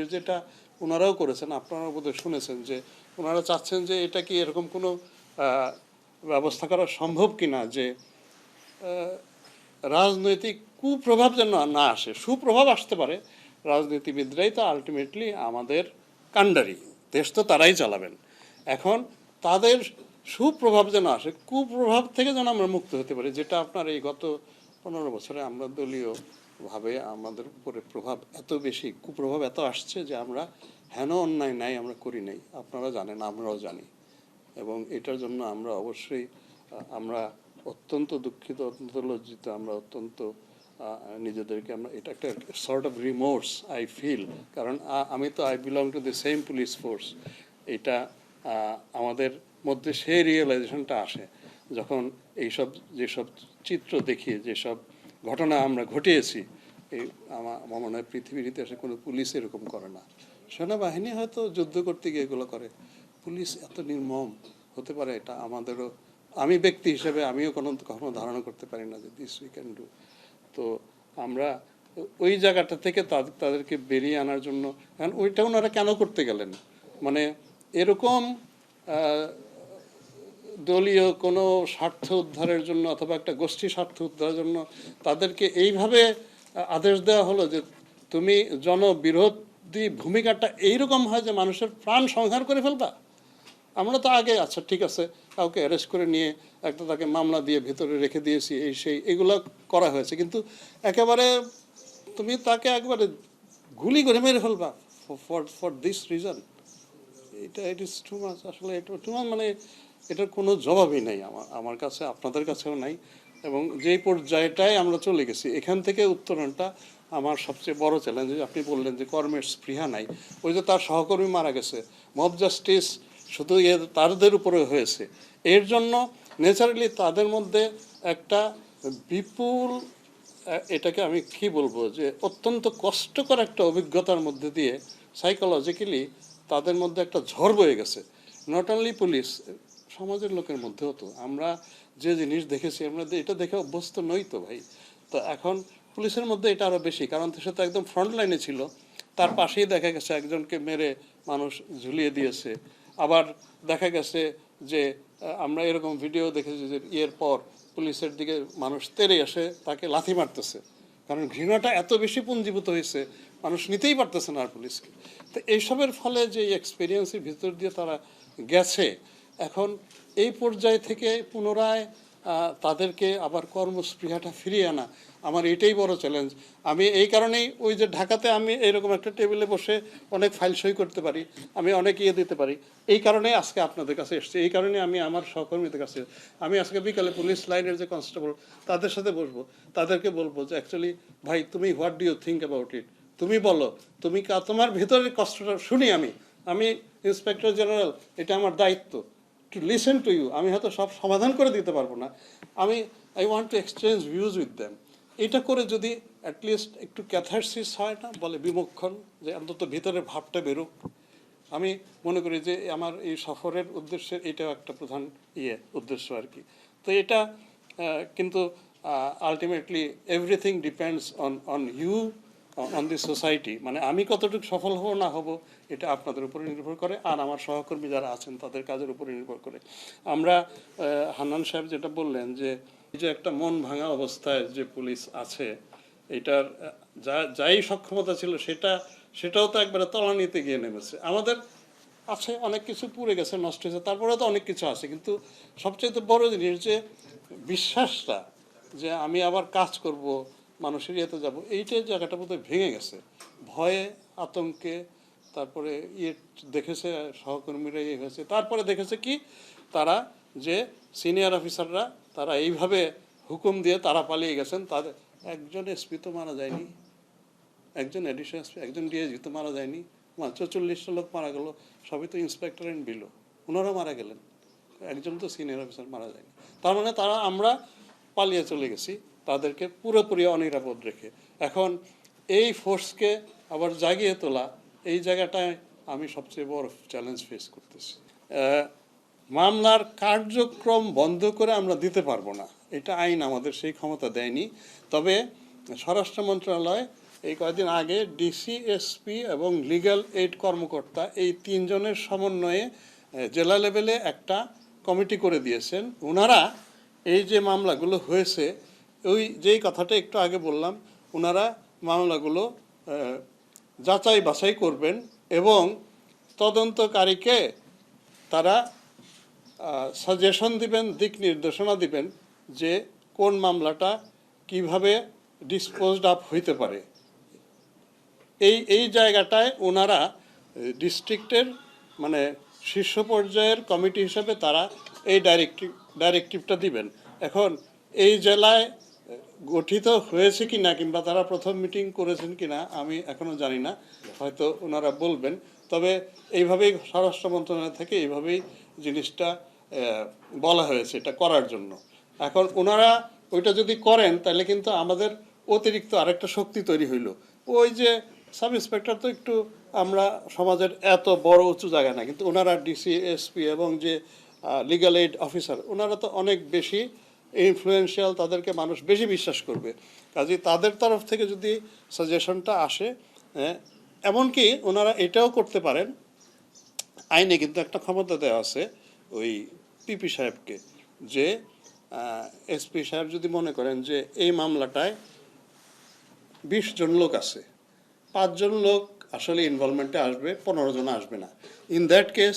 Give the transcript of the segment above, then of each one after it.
জিনিস যেটা ওনারাও করেছেন, আপনারা বোধহয় শুনেছেন যে ওনারা চাচ্ছেন যে এটা কি এরকম কোনো ব্যবস্থা করা সম্ভব কিনা যে রাজনৈতিক কুপ্রভাব যেন না আসে, সুপ্রভাব আসতে পারে। রাজনীতিবিদরাই তো আলটিমেটলি আমাদের কাণ্ডারি, দেশ তো তারাই চালাবেন। এখন তাদের সুপ্রভাব যেন আসে, কুপ্রভাব থেকে যেন আমরা মুক্ত হতে পারি, যেটা আপনার এই গত 15 বছরে আমরা দলীয়ভাবে আমাদের উপরে প্রভাব এত বেশি, কুপ্রভাব এত আসছে যে আমরা হেন অন্যায় নাই আমরা করি নাই, আপনারা জানেন, আমরাও জানি। এবং এটার জন্য আমরা অবশ্যই আমরা অত্যন্ত দুঃখিত, অত্যন্ত লজ্জিত, আমরা অত্যন্ত নিজেদেরকে আমরা এটা একটা sort of remorse I feel, কারণ আমি তো I belong to the same police force. এটা আমাদের মধ্যে সেই রিয়েলাইজেশনটা আসে যখন এইসব যেসব চিত্র দেখি, যেসব ঘটনা আমরা ঘটিয়েছি, এই আমার মনে হয় পৃথিবীর ইতিহাসে কোনো পুলিশ এরকম করে না। সেনাবাহিনী হয়তো যুদ্ধ করতে গিয়ে এগুলো করে, পুলিশ এত নির্মম হতে পারে এটা আমাদেরও, আমি ব্যক্তি হিসেবে আমিও কখনো ধারণা করতে পারি না যে দিস উই ক্যান ডু। তো আমরা ওই জায়গাটা থেকে তাদেরকে বেরিয়ে আনার জন্য, কারণ ওইটা ওনারা কেন করতে গেলেন, মানে এরকম দলীয় কোনো স্বার্থ উদ্ধারের জন্য অথবা একটা গোষ্ঠী স্বার্থ উদ্ধারের জন্য তাদেরকে এইভাবে আদেশ দেওয়া হলো যে তুমি জনবিরোধী ভূমিকাটা এইরকম হয় যে মানুষের প্রাণ সংহার করে ফেলবা। আমরা তো আগে আচ্ছা ঠিক আছে কাউকে অ্যারেস্ট করে নিয়ে একটা তাকে মামলা দিয়ে ভেতরে রেখে দিয়েছি, এই সেই এগুলো করা হয়েছে, কিন্তু একেবারে তুমি তাকে একবারে গুলি করে মেরে ফেলবা ফর দিস রিজন, এটা ইট ইজ টু মাচ। আসলে এটা টু মাচ, মানে এটার কোনো জবাবই নাই আমার কাছে, আপনাদের কাছেও নাই। এবং যেই পর্যায়টায় আমরা চলে গেছি, এখান থেকে উত্তরণটা আমার সবচেয়ে বড় চ্যালেঞ্জ। আপনি বললেন যে কর্মের স্পৃহা নাই, ওই যে তার সহকর্মী মারা গেছে, মব জাস্টিস শুধু তাদের উপরে হয়েছে, এর জন্য ন্যাচারালি তাদের মধ্যে একটা বিপুল, এটাকে আমি কি বলবো, যে অত্যন্ত কষ্টকর একটা অভিজ্ঞতার মধ্যে দিয়ে সাইকোলজিক্যালি তাদের মধ্যে একটা ঝড় বয়ে গেছে। নট অনলি পুলিশ, সমাজের লোকের মধ্যেও তো আমরা যে জিনিস দেখেছি, আমরা এটা দেখে অভ্যস্ত নই তো ভাই। তো এখন পুলিশের মধ্যে এটা আরও বেশি, কারণ সে তো একদম ফ্রন্ট লাইনে ছিল, তার পাশেই দেখা গেছে একজনকে মেরে মানুষ ঝুলিয়ে দিয়েছে। আবার দেখা গেছে যে আমরা এরকম ভিডিও দেখেছি যে এর পর পুলিশের দিকে মানুষ তেড়ে এসে তাকে লাথি মারতেছে, কারণ ঘৃণাটা এত বেশি পুঞ্জীভূত হয়েছে, মানুষ নিতেই পারতেছে না আর পুলিশকে। তো এইসবের ফলে যে এক্সপিরিয়েন্সের ভিতর দিয়ে তারা গেছে, এখন এই পর্যায় থেকে পুনরায় তাদেরকে আবার কর্মস্পৃহাটা ফিরিয়ে আনা আমার এটাই বড় চ্যালেঞ্জ। আমি এই কারণেই ওই যে ঢাকাতে আমি এইরকম একটা টেবিলে বসে অনেক ফাইল সই করতে পারি, আমি অনেক দিতে পারি, এই কারণেই আজকে আপনাদের কাছে এসেছি। এই কারণে আমি আমার সহকর্মীদের কাছে, আমি আজকে বিকালে পুলিশ লাইনের যে কনস্টেবল তাদের সাথে বসবো, তাদেরকে বলবো যে অ্যাকচুয়ালি ভাই তুমি what do you think about it, তুমি বলো, তুমি তোমার ভেতরের কষ্টটা শুনি। আমি ইন্সপেক্টর জেনারেল, এটা আমার দায়িত্ব টু লিসেন টু ইউ। আমি হয়তো সব সমাধান করে দিতে পারবো না, I want to exchange views with them. এটা করে যদি অ্যাটলিস্ট একটু ক্যাথারসিস হয় না, বলে বিমোক্ষণ, যে অন্তত ভিতরের ভাবটা বেরোক। আমি মনে করি যে আমার এই সফরের উদ্দেশ্যে এটাও একটা প্রধান উদ্দেশ্য আর কি। তো এটা কিন্তু ultimately everything depends on you, on the society. মানে আমি কতটুকু সফল হব না হব এটা আপনাদের উপরে নির্ভর করে, আর আমার সহকর্মী যারা আছেন তাদের কাজের উপরে নির্ভর করে। আমরা হান্নান সাহেব যেটা বললেন যে এই যে একটা মন ভাঙা অবস্থায় যে পুলিশ আছে, এটার যাই সক্ষমতা ছিল সেটাও তো একবারে তলানিতে গিয়ে নেমেছে। আমাদের আছে অনেক কিছু পুড়ে গেছে, নষ্ট হয়েছে, তারপরে তো অনেক কিছু আছে, কিন্তু সবচেয়ে বড় জিনিস যে বিশ্বাসটা, যে আমি আবার কাজ করব, মানুষের ইয়েতে যাব, এইটাই জায়গাটা বোধহয় ভেঙে গেছে ভয়ে, আতঙ্কে। তারপরে দেখেছে সহকর্মীরা হয়েছে, তারপরে দেখেছে কি তারা যে সিনিয়র অফিসাররা তারা এইভাবে হুকুম দিয়ে তারা পালিয়ে গেছেন। তাদের একজন এসপি তো মারা যায়নি, একজন এডিশনাল এসপি, একজন ডিএসপি তো মারা যায়নি, 44টা লোক মারা গেল, সবই তো ইন্সপেক্টর অ্যান্ড বিলো, ওনারা মারা গেলেন, একজন তো সিনিয়র অফিসার মারা যায়নি। তার মানে আমরা পালিয়ে চলে গেছি তাদেরকে পুরোপুরি অনিরাপদ রেখে। এখন এই ফোর্সকে আবার জাগিয়ে তোলা, এই জায়গাটায় আমি সবচেয়ে বড় চ্যালেঞ্জ ফেস করতেছি। মামলার কার্যক্রম বন্ধ করে আমরা দিতে পারবো না, এটা আইন আমাদের সেই ক্ষমতা দেয়নি। তবে স্বরাষ্ট্র মন্ত্রণালয় এই কয়েকদিন আগে ডিসি, এসপি এবং লিগ্যাল এইড কর্মকর্তা এই তিনজনের সমন্বয়ে জেলা লেভেলে একটা কমিটি করে দিয়েছেন। ওনারা এই যে মামলাগুলো হয়েছে, ওই যেই কথাটা একটু আগে বললাম, ওনারা মামলাগুলো যাচাই বাছাই করবেন এবং তদন্তকারীকে তারা সাজেশন দিবেন, দিক নির্দেশনা দিবেন যে কোন মামলাটা কিভাবে ডিসপোজড আপ হইতে পারে। এই জায়গাটায় ওনারা ডিস্ট্রিক্টের মানে শীর্ষ পর্যায়ের কমিটি হিসেবে তারা এই ডাইরেক্টিভটা দিবেন। এখন এই জেলায় গঠিত হয়েছে কি না, কিংবা তারা প্রথম মিটিং করেছেন কি না আমি এখনও জানি না, হয়তো ওনারা বলবেন। তবে এইভাবেই স্বরাষ্ট্র মন্ত্রণালয় থেকে এইভাবেই জিনিসটা বলা হয়েছে এটা করার জন্য। এখন ওনারা ওইটা যদি করেন তাহলে কিন্তু আমাদের অতিরিক্ত আরেকটা শক্তি তৈরি হইল। ওই যে সাব ইন্সপেক্টর তো একটু আমরা সমাজের এত বড় উঁচু জায়গা না, কিন্তু ওনারা ডিসি, এসপি এবং যে লিগ্যাল এইড অফিসার ওনারা তো অনেক বেশি ইনফ্লুয়েন্সিয়াল, তাদেরকে মানুষ বেশি বিশ্বাস করবে। কাজেই তাদের তরফ থেকে যদি সাজেশনটা আসে, এমনকি ওনারা এটাও করতে পারেন, আইনে কিন্তু একটা ক্ষমতা দেওয়া আছে ওই পিপি সাহেবকে, যে এসপি সাহেব যদি মনে করেন যে এই মামলাটায় 20 জন লোক আছে, 5 জন লোক আসলে ইনভলভমেন্টে আসবে, 15 জন আসবে না, ইন দ্যাট কেস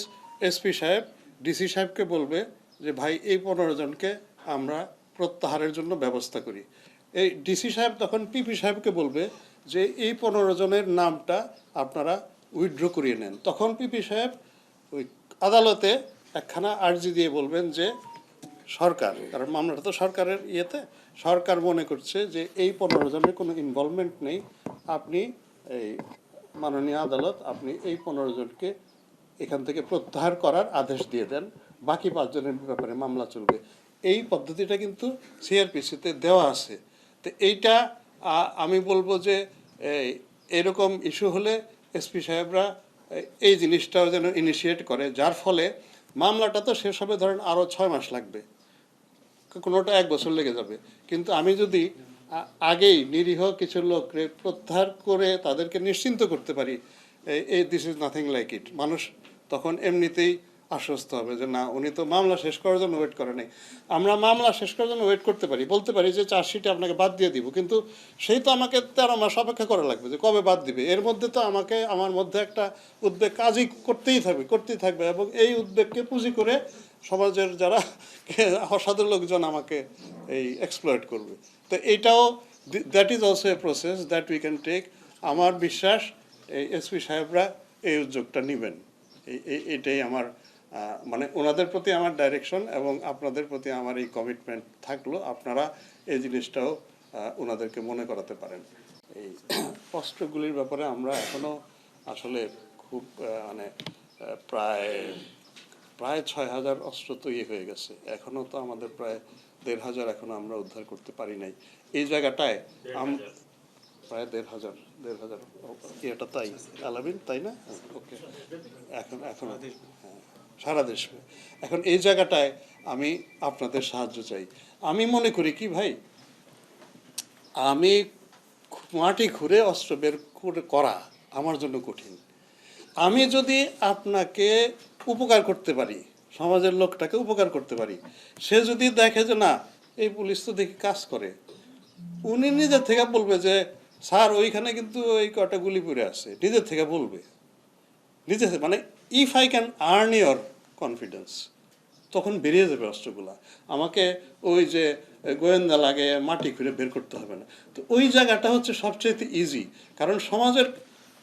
এসপি সাহেব ডিসি সাহেবকে বলবে যে ভাই এই 15 জনকে আমরা প্রত্যাহারের জন্য ব্যবস্থা করি। এই ডিসি সাহেব তখন পিপি সাহেবকে বলবে যে এই 15 জনের নামটা আপনারা উইথড্র করিয়ে নেন। তখন পিপি সাহেব ওই আদালতে একখানা আর্জি দিয়ে বলবেন যে সরকার, কারণ মামলাটা তো সরকারের ইয়েতে, সরকার মনে করছে যে এই 15 জনের কোনো ইনভলভমেন্ট নেই, আপনি এই মাননীয় আদালত আপনি এই 15 জনকে এখান থেকে প্রত্যাহার করার আদেশ দিয়ে দেন, বাকি 5 জনের ব্যাপারে মামলা চলবে। এই পদ্ধতিটা কিন্তু সিআরপিসিতে দেওয়া আছে। তো এইটা আমি বলবো যে এরকম ইস্যু হলে এসপি সাহেবরা এই জিনিসটাও যেন ইনিশিয়েট করে, যার ফলে মামলাটা তো শেষ হবে ধরেন আরও 6 মাস লাগবে, কোনোটা 1 বছর লেগে যাবে। কিন্তু আমি যদি আগেই নিরীহ কিছু লোককে প্রত্যাহার করে তাদেরকে নিশ্চিন্ত করতে পারি, এই this is nothing like it, মানুষ তখন এমনিতেই আশ্বস্ত হবে যে না, উনি তো মামলা শেষ করার জন্য ওয়েট করে নাই। আমরা মামলা শেষ করার জন্য ওয়েট করতে পারি, বলতে পারি যে চার্জশিটে আপনাকে বাদ দিয়ে দিব, কিন্তু সেই তো আমাকে 13 মাস অপেক্ষা করা লাগবে যে কবে বাদ দিবে। এর মধ্যে তো আমাকে আমার মধ্যে একটা উদ্বেগ কাজই করতেই থাকবে এবং এই উদ্বেগকে পুঁজি করে সমাজের যারা অসাধু লোকজন আমাকে এই এক্সপ্লয়েট করবে। তো এইটাও that is also a process that we can take. আমার বিশ্বাস এই এসপি সাহেবরা এই উদ্যোগটা নেবেন। এটাই আমার মানে ওনাদের প্রতি আমার ডাইরেকশন এবং আপনাদের প্রতি আমার এই কমিটমেন্ট থাকলো, আপনারা এই জিনিসটাও ওনাদেরকে মনে করাতে পারেন। এই অস্ত্রগুলির ব্যাপারে আমরা এখনও আসলে খুব মানে প্রায় 6,000 অস্ত্র তো হয়ে গেছে, এখনও তো আমাদের প্রায় 1,500 এখনও আমরা উদ্ধার করতে পারি নাই। এই জায়গাটায় প্রায় 1,500 এটা তাই আলামিন, তাই না? ওকে, এখন হ্যাঁ, সারা দেশে। এখন এই জায়গাটায় আমি আপনাদের সাহায্য চাই। আমি মনে করি কি ভাই, আমি মাটি ঘুরে অস্ত্র বের করা আমার জন্য কঠিন। আমি যদি আপনাকে উপকার করতে পারি, সমাজের লোকটাকে উপকার করতে পারি, সে যদি দেখে যে না এই পুলিশ তো দেখি কাজ করে, উনি নিজের থেকে বলবে যে স্যার ওইখানে কিন্তু ওই কটা গুলি পড়ে আছে, নিজের থেকে বলবে, মানে if I can earn your confidence, তখন বেরিয়ে যাবে অস্ত্রগুলা। আমাকে ওই যে গোয়েন্দা লাগে মাটি খুঁড়ে বের করতে হবে না। তো ওই জায়গাটা হচ্ছে সবচেয়ে ইজি, কারণ সমাজের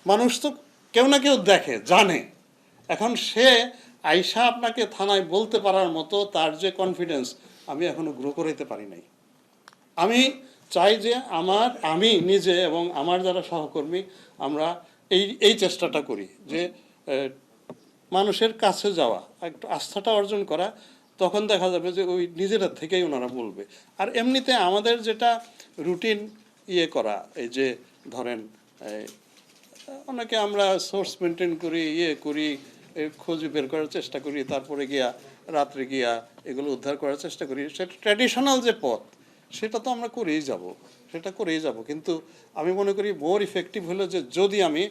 মানুষ তো কেউ না কেউ দেখে, জানে। এখন সে আইসা আপনাকে থানায় বলতে পারার মতো তার যে কনফিডেন্স আমি এখনো গ্রো করাইতে পারি নাই। আমি চাই যে আমি নিজে এবং আমার যারা সহকর্মী আমরা এই চেষ্টাটা করি যে মানুষের কাছে যাওয়া, একটু আস্থাটা অর্জন করা, তখন দেখা যাবে যে ওই নিজেরা থেকেই ওনারা বলবে। আর এমনিতে আমাদের যেটা রুটিন করা, এই যে ধরেন অনেকে আমরা সোর্স মেনটেন করি, করি, খোঁজ বের করার চেষ্টা করি, তারপরে গিয়া রাত্রে গিয়া এগুলো উদ্ধার করার চেষ্টা করি, সেটা ট্র্যাডিশনাল যে পথ সেটা তো আমরা করেই যাব, সেটা করেই যাব, কিন্তু আমি মনে করি মোর ইফেক্টিভ হলো যে যদি আমি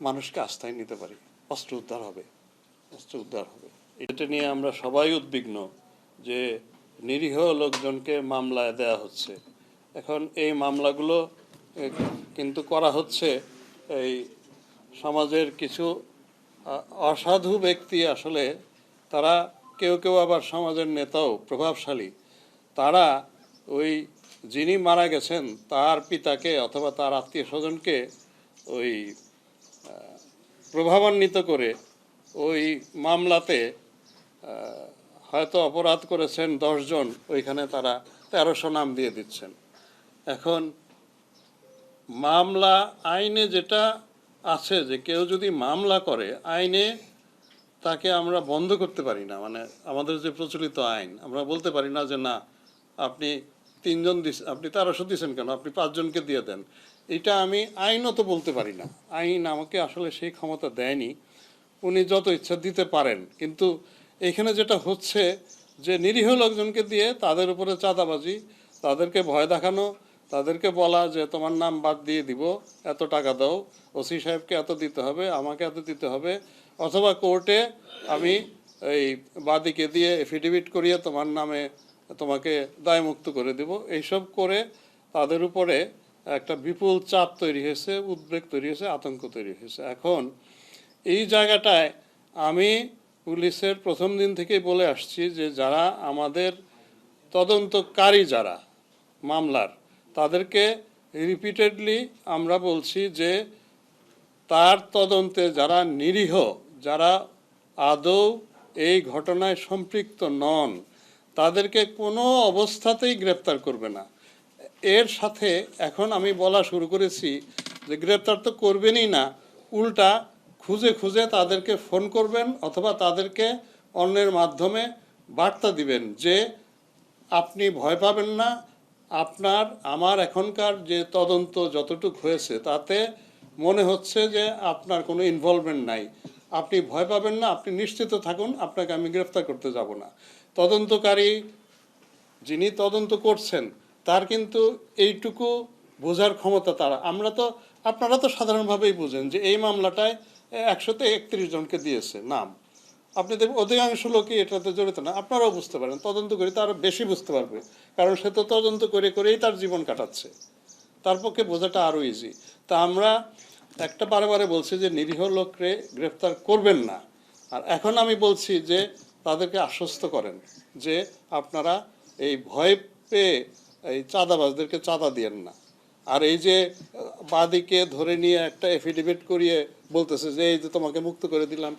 মানুষকে আস্থায় নিতে পারি, অস্ত্র উদ্ধার হবে, অস্ত্র উদ্ধার হবে। এটা নিয়ে আমরা সবাই উদ্বিগ্ন যে নিরীহ লোকজনকে মামলায় দেয়া হচ্ছে। এখন এই মামলাগুলো কিন্তু করা হচ্ছে এই সমাজের কিছু অসাধু ব্যক্তি, আসলে তারা কেউ কেউ আবার সমাজের নেতাও প্রভাবশালী, তারা ওই যিনি মারা গেছেন তার পিতাকে অথবা তার আত্মীয় স্বজনকে ওই প্রভাবান্বিত করে ওই মামলাতে হয়তো অপরাধ করেছেন 10 জন, ওইখানে তারা 1300 নাম দিয়ে দিচ্ছেন। এখন মামলা আইনে যেটা আছে যে কেউ যদি মামলা করে আইনে তাকে আমরা বন্ধ করতে পারি না, মানে আমাদের যে প্রচলিত আইন, আমরা বলতে পারি না যে না আপনি 3 জন আপনি 1300 দিয়েছেন কেন, আপনি 5 জনকে দিয়ে দেন। এটা আমি আইনত বলতে পারি না, আইন আমাকে আসলে সেই ক্ষমতা দেয়নি। উনি যত ইচ্ছা দিতে পারেন, কিন্তু এখানে যেটা হচ্ছে যে নিরীহ লোকজনকে দিয়ে তাদের উপরে চাঁদাবাজি, তাদেরকে ভয় দেখানো, তাদেরকে বলা যে তোমার নাম বাদ দিয়ে দিব, এত টাকা দাও, ওসি সাহেবকে এত দিতে হবে, আমাকে এত দিতে হবে, অথবা কোর্টে আমি এই বাদীকে দিয়ে এফিডেভিট করিয়ে তোমার নামে তোমাকে দায়মুক্ত করে দেব। এইসব করে তাদের উপরে একটা বিপুল চাপ তৈরি হয়েছে, উদ্বেগ তৈরি হয়েছে, আতঙ্ক তৈরি হয়েছে। এখন এই জায়গাটায় আমি পুলিশের প্রথম দিন থেকেই বলে আসছি যে যারা আমাদের তদন্তকারী, যারা মামলার, তাদেরকে রিপিটেডলি আমরা বলছি যে তার তদন্তে যারা নিরীহ, যারা আদৌ এই ঘটনায় সম্পৃক্ত নন, তাদেরকে কোনো অবস্থাতেই গ্রেপ্তার করবে না। এর সাথে এখন আমি বলা শুরু করেছি যে গ্রেপ্তার তো করবেনই না, উল্টা খুঁজে খুঁজে তাদেরকে ফোন করবেন অথবা তাদেরকে অন্যের মাধ্যমে বার্তা দিবেন যে আপনি ভয় পাবেন না, আমার এখনকার যে তদন্ত যতটুকু হয়েছে তাতে মনে হচ্ছে যে আপনার কোনো ইনভলভমেন্ট নাই, আপনি ভয় পাবেন না, আপনি নিশ্চিত থাকুন, আপনাকে আমি গ্রেফতার করতে যাব না। তদন্তকারী যিনি তদন্ত করছেন তার কিন্তু এইটুকু বোঝার ক্ষমতা আপনারা তো সাধারণভাবেই বুঝেন যে এই মামলাটায় 131 জনকে দিয়েছে নাম, আপনি দেখবেন অধিকাংশ লোকই এটাতে জড়িত না, আপনারাও বুঝতে পারেন, তদন্ত করে তো আরও বেশি বুঝতে পারবে, কারণ সে তো তদন্ত করে করেই তার জীবন কাটাচ্ছে, তার পক্ষে বোঝাটা আরও ইজি। তা আমরা একটা বারে বলছি যে নিরীহ লোককে গ্রেফতার করবেন না, আর এখন আমি বলছি যে তাদেরকে আশ্বস্ত করেন যে আপনারা এই ভয় পেয়ে এই চাঁদাবাজদেরকে চাঁদা দিয়েন না। আর এই যে বাদীকে ধরে নিয়ে একটা এফিডেভিট করিয়ে বলতেছে যে এই যে তোমাকে মুক্ত করে দিলাম,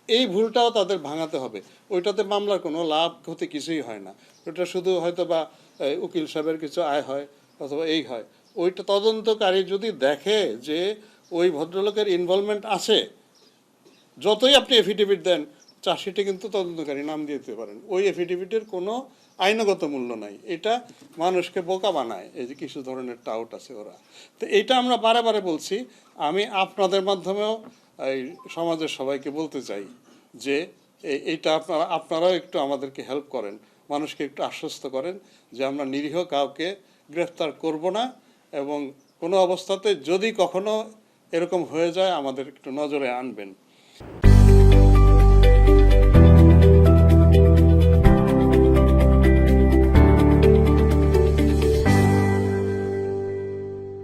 এই ভুলটাও তাদের ভাঙাতে হবে। ওইটাতে মামলার কোনো লাভ ক্ষতি কিছুই হয় না, ওটা শুধু হয়তো বা উকিল সাহেবের কিছু আয় হয় অথবা এই হয়। ওইটা তদন্তকারী যদি দেখে যে ওই ভদ্রলোকের ইনভলভমেন্ট আছে, যতই আপনি এফিডেভিট দেন, চার্জশিটে কিন্তু তদন্তকারী নাম দিয়ে দিতে পারেন, ওই এফিডেভিটের কোনো আইনগত মূল্য নাই, এটা মানুষকে বোকা বানায়। এই যে কিছু ধরনের টাউট আছে ওরা, তো এইটা আমরা বারে বলছি। আমি আপনাদের মাধ্যমেও এই সমাজের সবাইকে বলতে চাই যে এইটা আপনারাও একটু আমাদেরকে হেল্প করেন, মানুষকে একটু আশ্বস্ত করেন যে আমরা নিরীহ কাউকে গ্রেফতার করব না, এবং কোনো অবস্থাতে যদি কখনো এরকম হয়ে যায় আমাদের একটু নজরে আনবেন।